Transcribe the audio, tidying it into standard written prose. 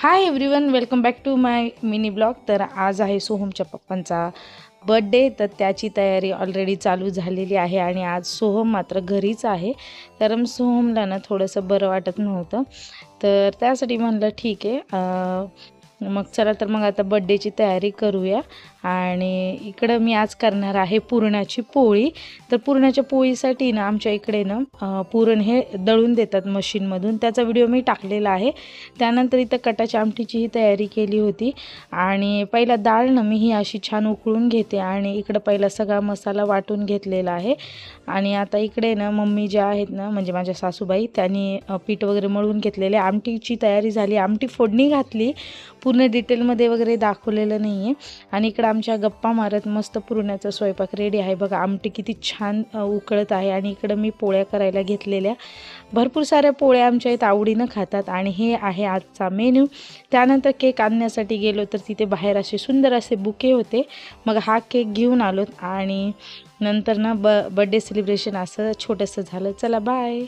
High everyone, welcome back to my mini blog. तर आज आहे सोहमच्या पप्पांचा बर्थडे, तर त्याची तयारी ऑलरेडी चालू झालेली आहे आणि आज सोहम मात्र घरीच आहे, कारण सोहमला ना थोडंसं बरं वाटत नव्हतं, तर त्यासाठी म्हणलं ठीक आहे मग चला तर मग आता बर्थडेची तयारी करूया। आणि इकडं मी आज करणार आहे पुरणाची पोळी। तर पुरणाच्या पोळीसाठी ना आमच्या इकडे ना पुरण हे दळून देतात मशीनमधून, त्याचा व्हिडिओ मी टाकलेला आहे। त्यानंतर इथं कटाच्या आमटीचीही तयारी केली होती आणि पहिला डाळ ना मी ही अशी छान उकळून घेते आणि इकडं पहिला सगळा मसाला वाटून घेतलेला आहे। आणि आता इकडे ना मम्मी ज्या आहेत ना, म्हणजे माझ्या सासूबाई, त्यांनी पीठ वगैरे मळून घेतलेले, आमटीची तयारी झाली, आमटी फोडणी घातली, पूर्ण डिटेलमध्ये वगैरे दाखवलेलं नाही आहे। आणि इकडं आमच्या गप्पा मारत मस्त पुरणाचा स्वयंपाक रेडी आहे बघा। आमटी किती छान उकळत आहे आणि इकडं मी पोळ्या करायला घेतलेल्या, भरपूर साऱ्या पोळ्या आमच्या इथं आवडीनं खातात आणि हे आहे आजचा मेन्यू। त्यानंतर केक आणण्यासाठी गेलो तर तिथे बाहेर असे सुंदर असे बुके होते, मग हा केक घेऊन आलो आणि नंतर ना बर्थडे सेलिब्रेशन असं छोटंसं झालं। चला बाय।